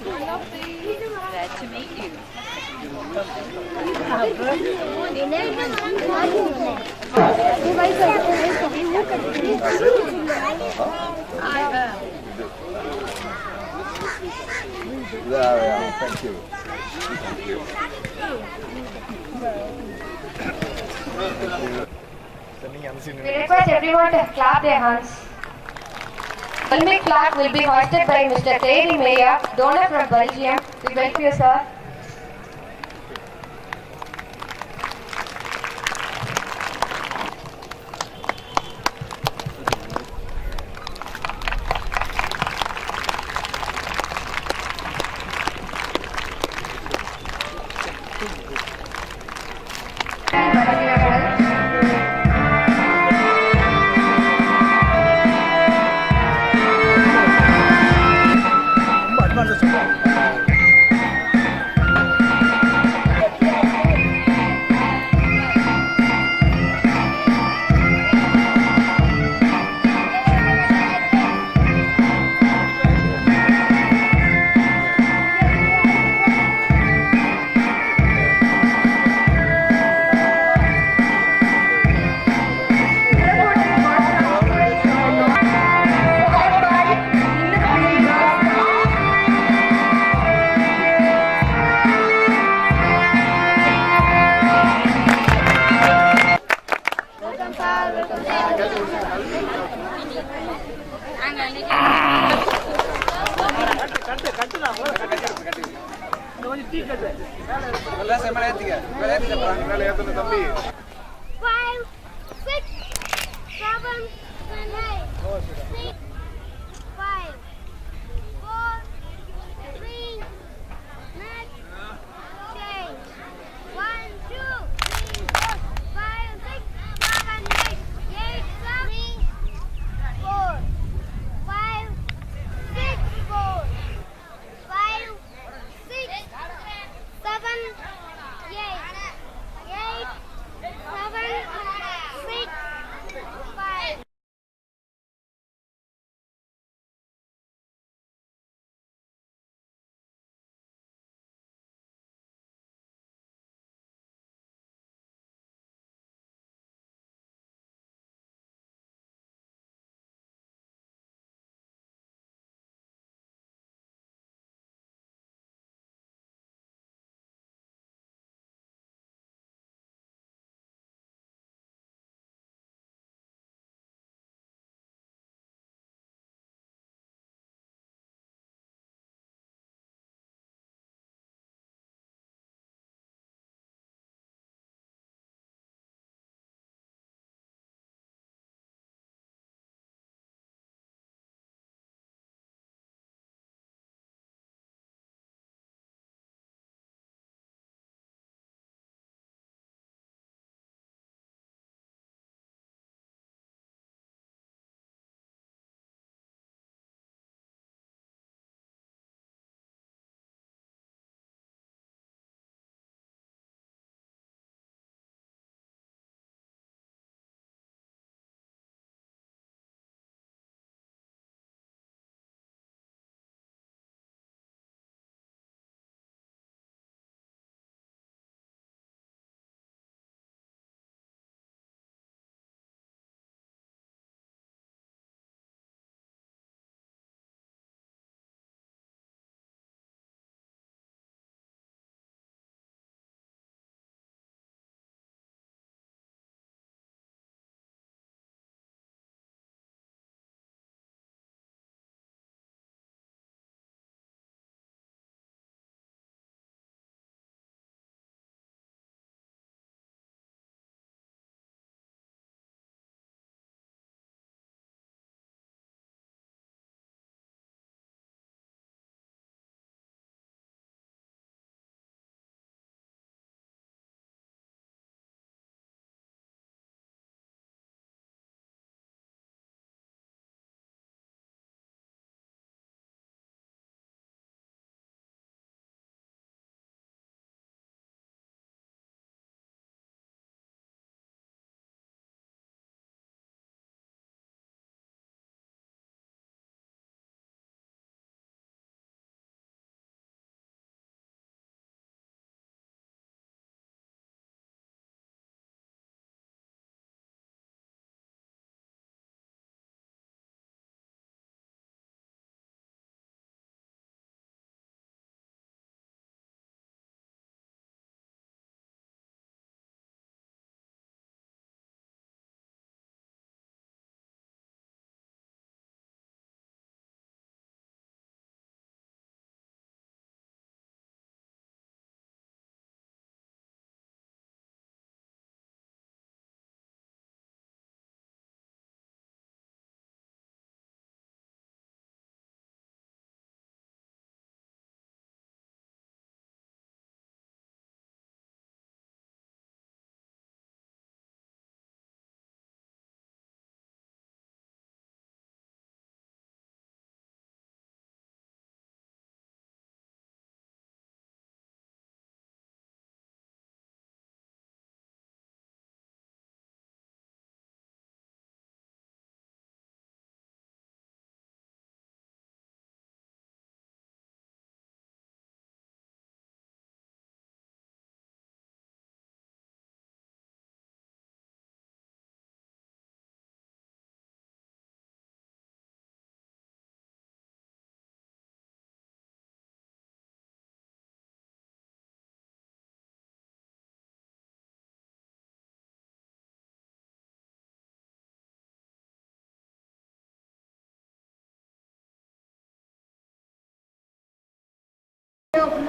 Glad to meet you. Yeah, thank you. We request everyone to clap their hands. Olympic flag will be hoisted by Mr. Thierry Meyer, donor from Belgium. We welcome you, sir. Five, six, seven, eight, six.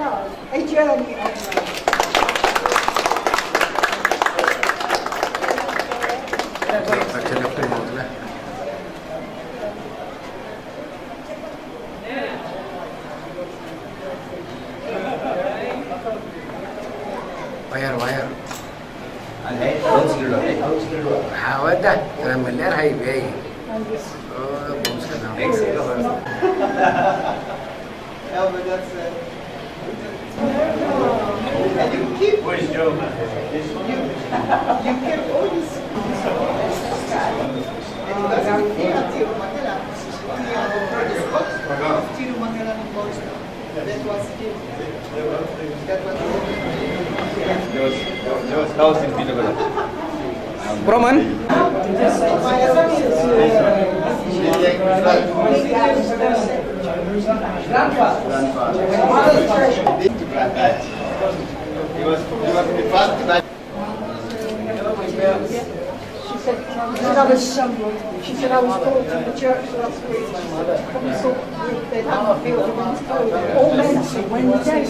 Ay, Jeremy. Wire. Bounce dulu. Awak dah. Dalam melihat highway. Oh, bounce kan. Yeah, but that's and you keep. Where's Joe? You keep all this. And that's the thing at Tiro Manila. Tiro Manila ng boys now. That was it. That was There was house in Pinagala. Proman? He was the first that She said, I was told to the church last week. Probably so they didn't feel the ones told. All men Wednesday.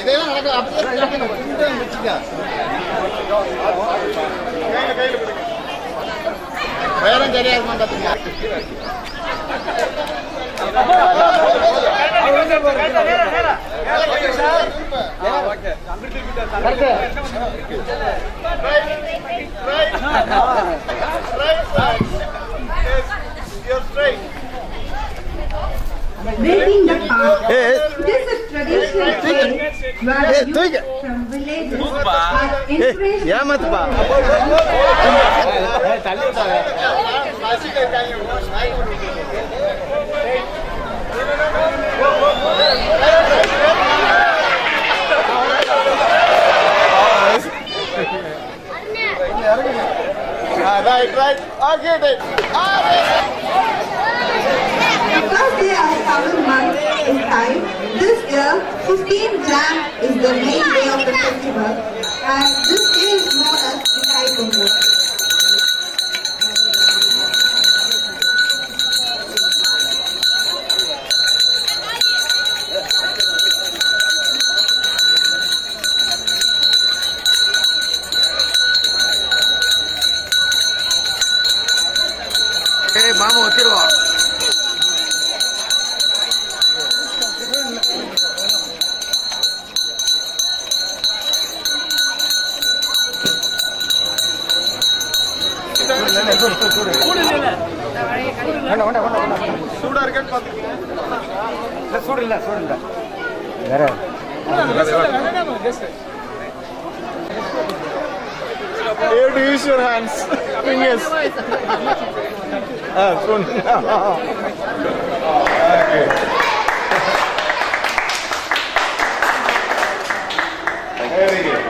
இதெல்லாம் நடக்க அப்படியே வச்சுக்க வேறம் சரியா இருக்குமா பாத்துங்க Building the park. This is traditional play where youth from villages are encouraged right. Okay, then. because they are 7 months in time. This year, 15 Jan is the main day of the festival, and this day is known as Thai Pongal. Vamos, tiro. சூடா இருக்கேன்னு பாத்துக்கீங்க சூடு இல்ல வேற Here to use your hands. Fingers. Spoon. Okay. Very good.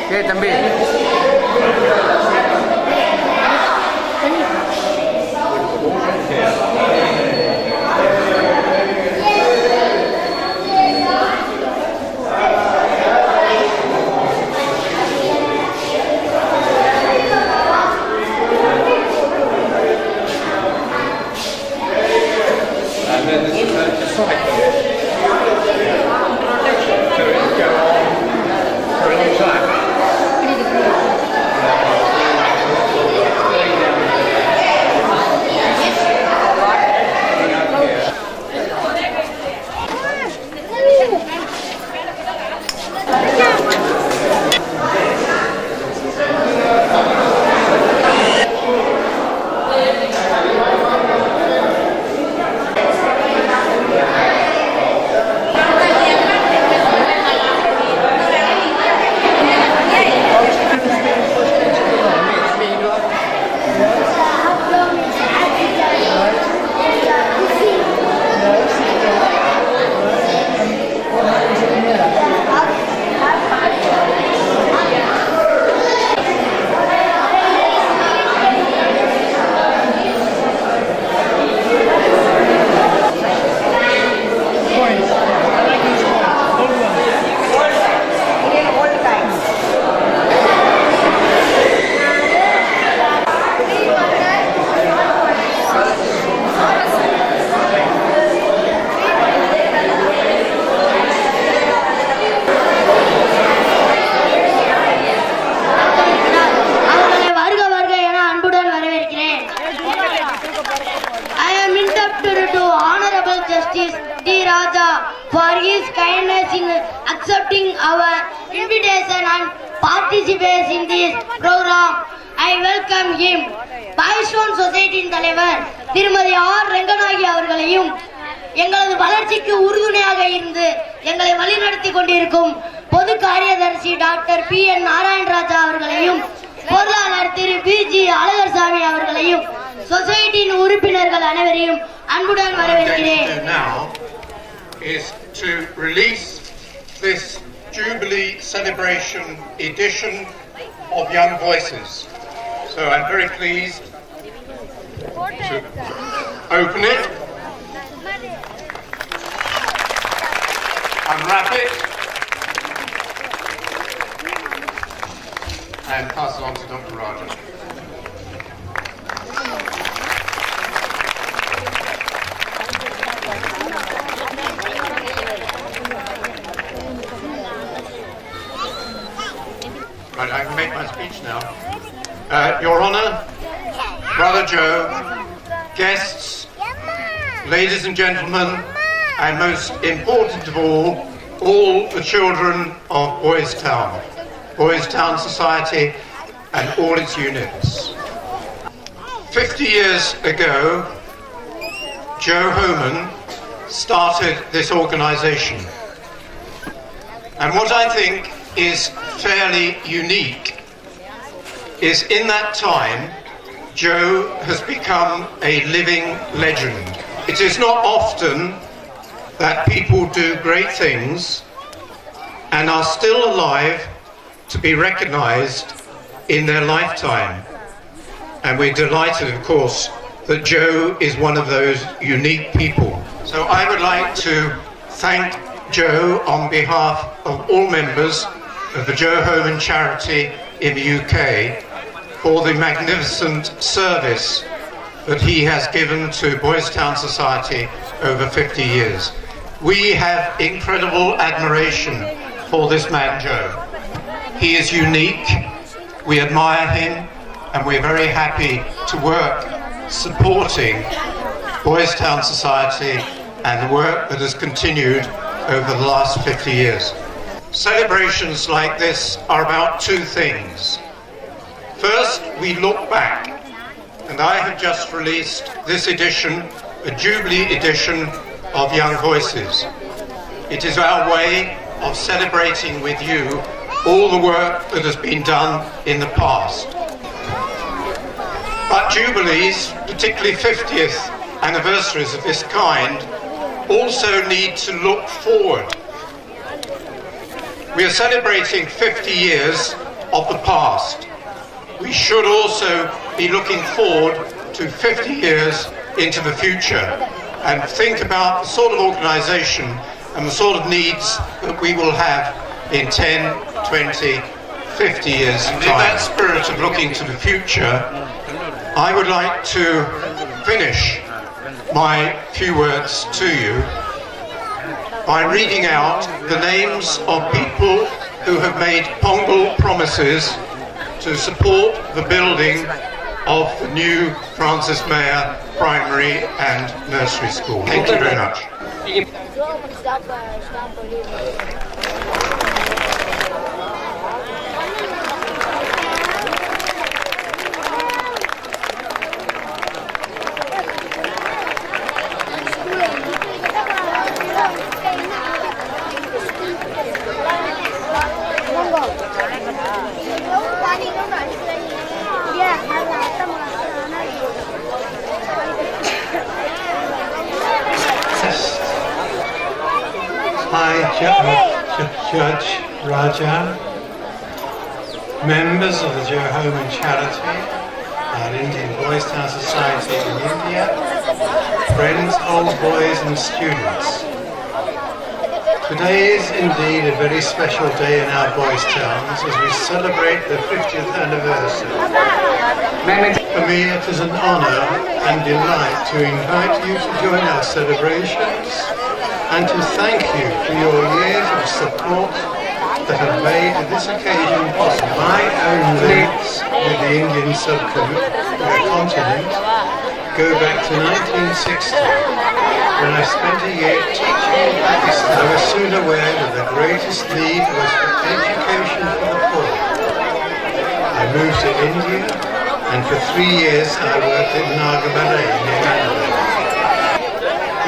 Okay, தம்பி Justice D. Raja for his kindness in accepting our invitation and participates in this program. I welcome him. பாய்ஸ்டோன் சொசைட்டியின் தலைவர் திருமதி R Ranganayaki அவர்களையும் எங்களது வளர்ச்சிக்கு உறுதுணையாக இருந்து எங்களை வழிநடத்தி கொண்டிருக்கும் பொது காரியதர்சி டாக்டர் P.N. நாராயணராஜா அவர்களையும் பொருளாளர் திரு B.G. அழகர்சாமி அவர்களையும் சொசைட்டியின் உறுப்பினர்கள் அனைவரையும் அன்புடன் வரவேற்கிறேன். Is to release this Jubilee celebration edition of Young Voices. So I'm very pleased to open it, unwrap it, and pass it on to Dr. Raja. Right, I can make my speech now. Your Honour, Brother Joe, guests, ladies and gentlemen, and most important of all the children of Boys Town Society and all its units. 50 years ago, Joe Homan started this organisation. And what I think is fairly unique is in that time, Joe has become a living legend. It is not often that people do great things and are still alive to be recognised in their lifetime. And we're delighted, of course, that Joe is one of those unique people. So I would like to thank Joe on behalf of all members of the Joe Homan charity in the UK for the magnificent service that he has given to Boys Town Society over 50 years. We have incredible admiration for this man Joe. He is unique, we admire him, and we're very happy to work supporting Boys Town Society and the work that has continued over the last 50 years. Celebrations like this are about two things. First, we look back, and I have just released this edition, a Jubilee edition of Young Voices. It is our way of celebrating with you all the work that has been done in the past. But Jubilees, particularly 50th anniversaries of this kind, also need to look forward. We are celebrating 50 years of the past. We should also be looking forward to 50 years into the future and think about the sort of organisation and the sort of needs that we will have in 10, 20, 50 years' time. In that spirit of looking to the future, I would like to finish my few words to you by reading out the names of people who have made Pongal promises to support the building of the new Francis Mayer Primary and Nursery School. Thank you very much. Hi, Judge Raja, members of the Joe Homan charity and Indian Boys Town Society in India, friends, old boys and students. Today is indeed a very special day in our boys' towns as we celebrate the 50th anniversary. For me it is an honour and delight to invite you to join our celebrations and to thank you for your years of support that have made this occasion possible. My own links with the Indian subcontinent go back to 1960, when I spent a year teaching in Pakistan. I was soon aware that the greatest need was for education for the poor. I moved to India, and for 3 years I worked in Nagamalai near Mandalay.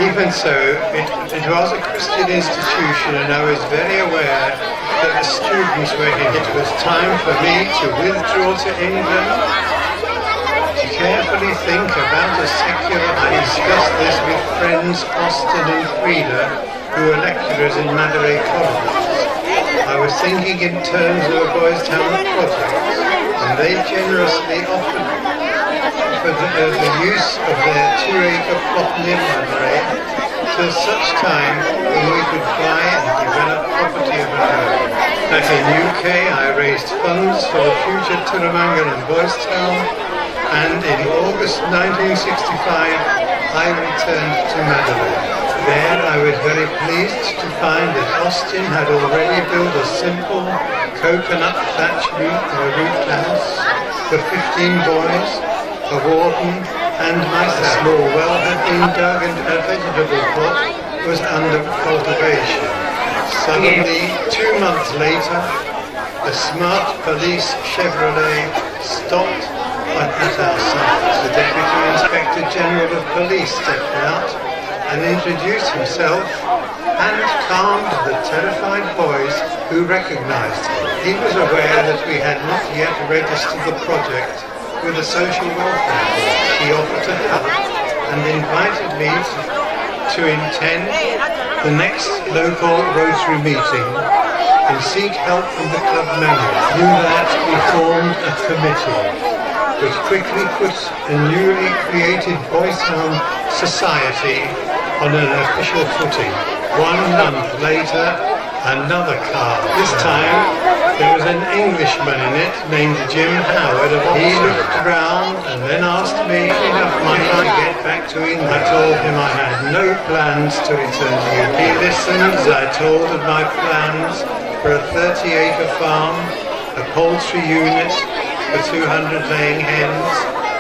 Even so, it was a Christian institution, and I was very aware that the students were in. It was time for me to withdraw to England, to carefully think about a secular. I discussed this with friends Austin and Frida, who were lecturers in Mandalay College. I was thinking in terms of a Boys Town project, and they generously offered the use of their 2-acre plot near Mandalay till such time that we could buy and develop property of our own. Back in UK, I raised funds for the future Turamangal and Boys Town, and in August 1965, I returned to Mandalay. There I was very pleased to find that Austin had already built a simple coconut thatch roof house for 15 boys, a warden and myself. A small well had been dug and a vegetable plot was under cultivation. Suddenly, 2 months later, a smart police Chevrolet stopped at our site. The Deputy Inspector General of Police stepped out and introduced himself and calmed the terrified boys who recognized him. He was aware that we had not yet registered the project with the Social Welfare Board. He offered to help and invited me to attend the next local Rotary meeting and seek help from the club members. Knew that we formed a committee which quickly put a newly created Boys Town Society on an official footing. 1 month later, another car. This time, there was an Englishman in it named Jim Howard. He looked round and then asked me if enough money to get back to England. I told him I had no plans to return to UK. He listened as I told of my plans for a 30-acre farm, a poultry unit for 200 laying hens,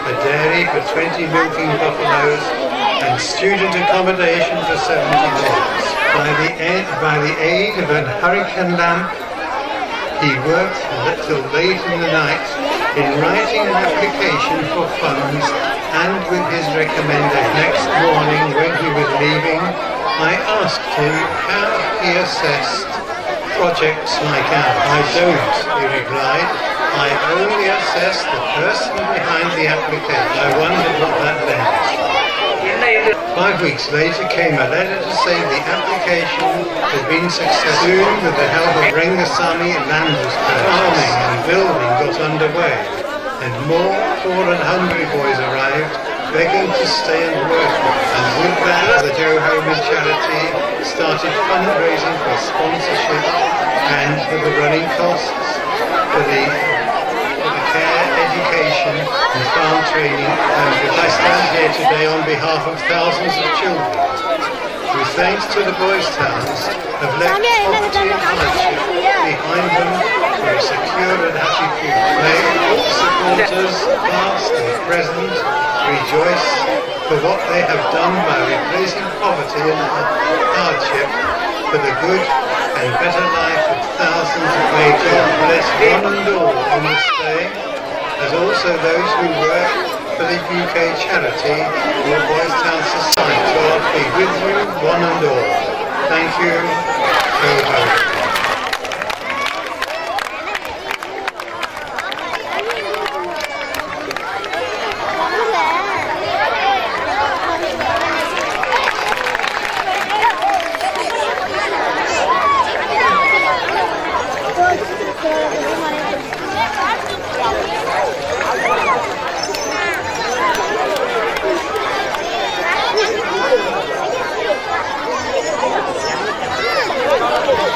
a dairy for 20 milking buffaloes, and student accommodation for 70 days. By the aid of a hurricane lamp, he worked till late in the night in writing an application for funds, and with his recommendation. Next morning, when he was leaving, I asked him how he assessed projects like ours. I don't, he replied. I only assess the person behind the application. I wondered what that meant. 5 weeks later came a letter to say the application had been successful. Soon, with the help of Rangasamy, land was purchased. Farming and building got underway, and more poor and hungry boys arrived, begging to stay and work. And with that, the Joe Homan charity started fundraising for sponsorship and for the running costs, for the care, education and farm training. I stand here today on behalf of thousands of children who, thanks to the Boys Towns, have left poverty and hardship behind them for a secure and happy future. May all supporters, past and present, rejoice for what they have done by replacing poverty and hardship for the good and better life of thousands. May God bless one and all on this day, as also those who work for the UK charity or Boys Town Society. God be with you, one and all. Thank you. Go home.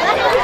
Thank you.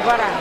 Hallelujah.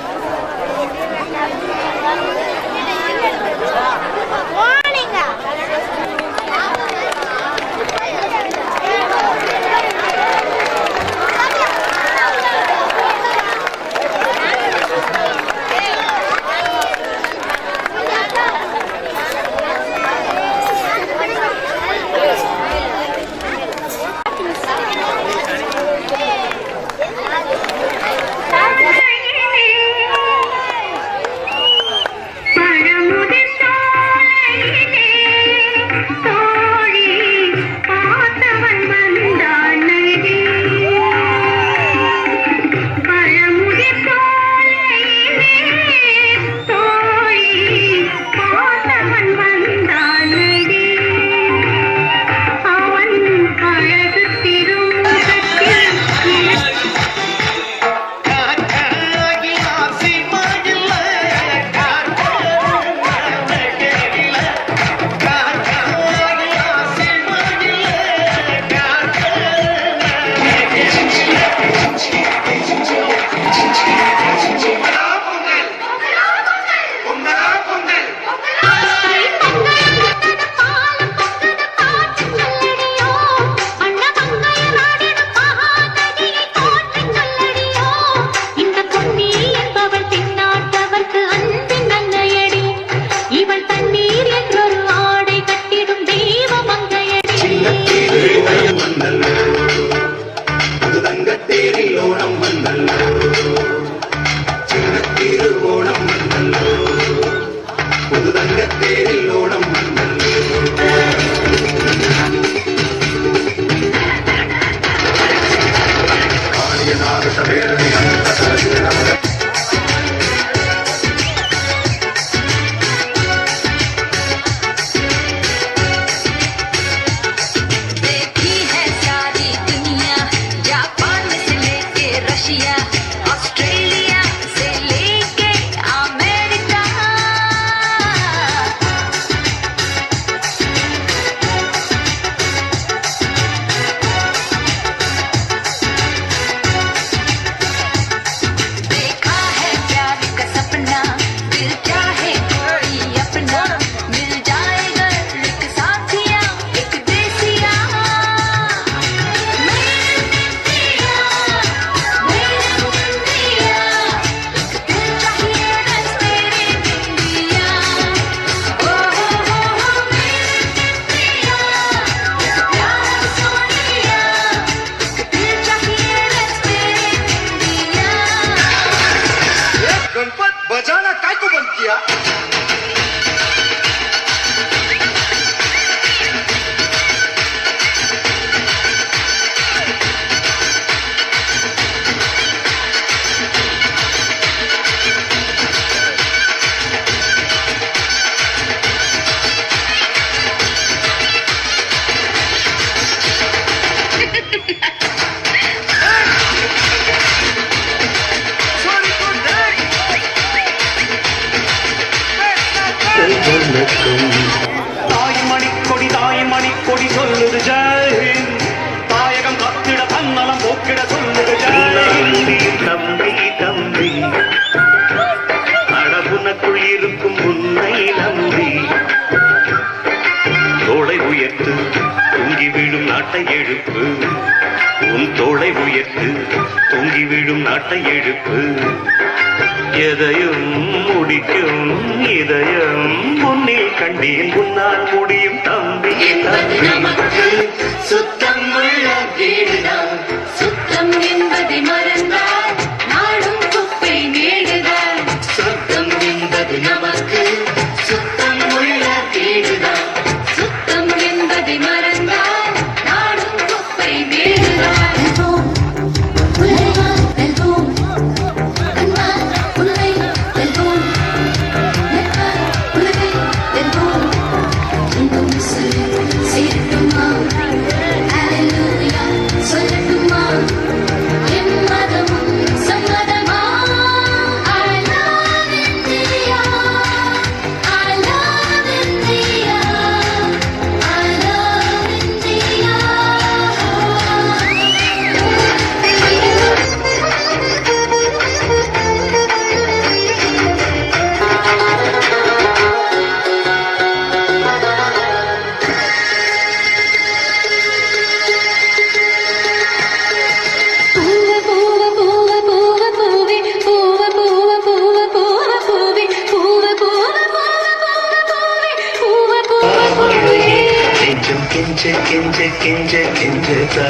கெஞ்ச கெஞ்ச கெஞ்ச கெஞ்சதா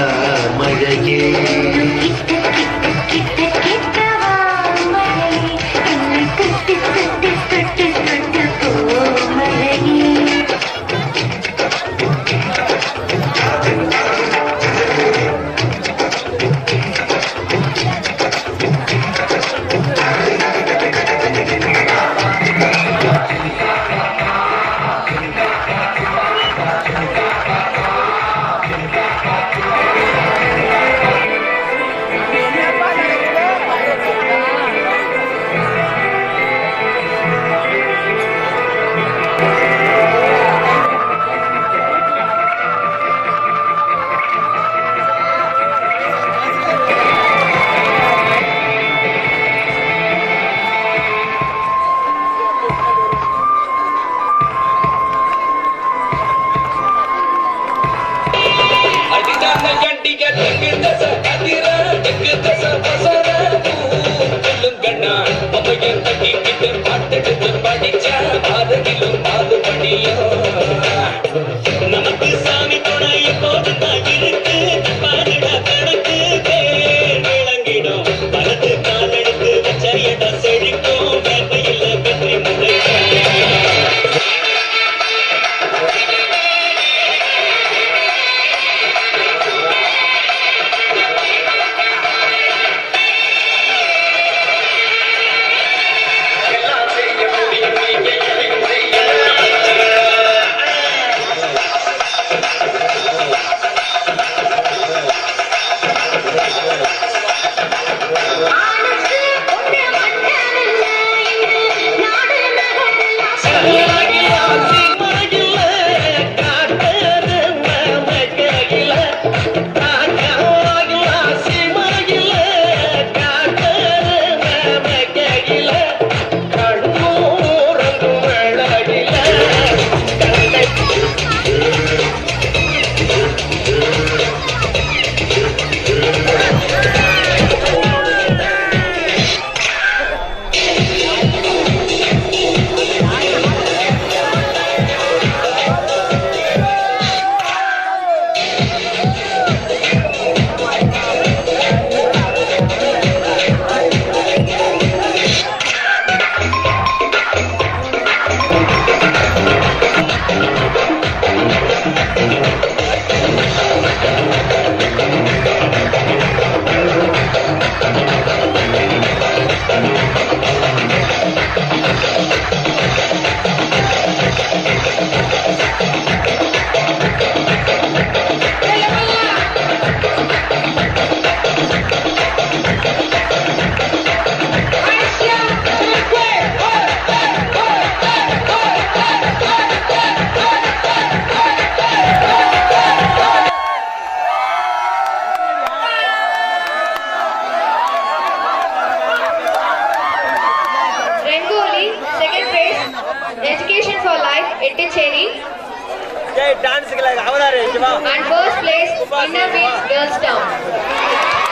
மழையே நமக்கு சாமி துணை எப்போதும் தான் இருக்கு பாருடா கணக்கு விளங்கிடும் பலத்து கால் எடுத்து வச்ச இடம் செழிக்கும் வேட்டையில் வெற்றி முளைக்கும் Education for Life, Etticherry. And first place, Inner Wheels Girls Town.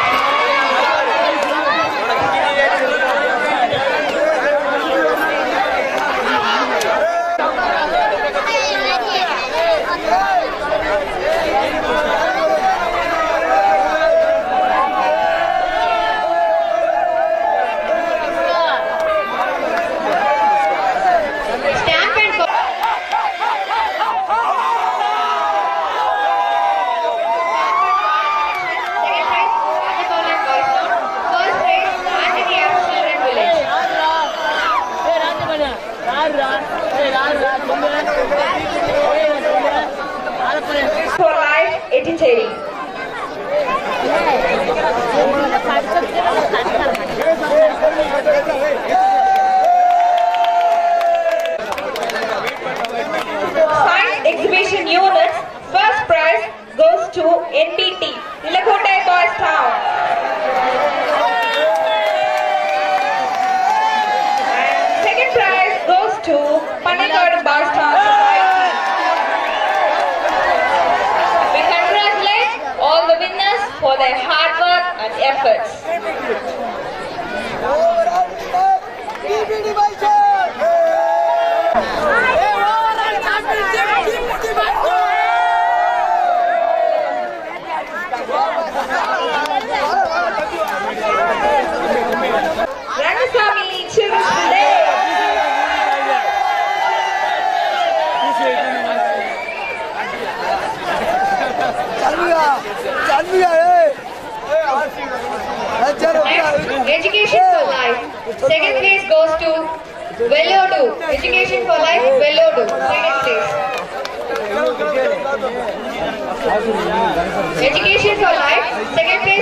Education for Life. Second place goes to Velodu. Education for Life, Velodu. Second place. Education for Life. Second place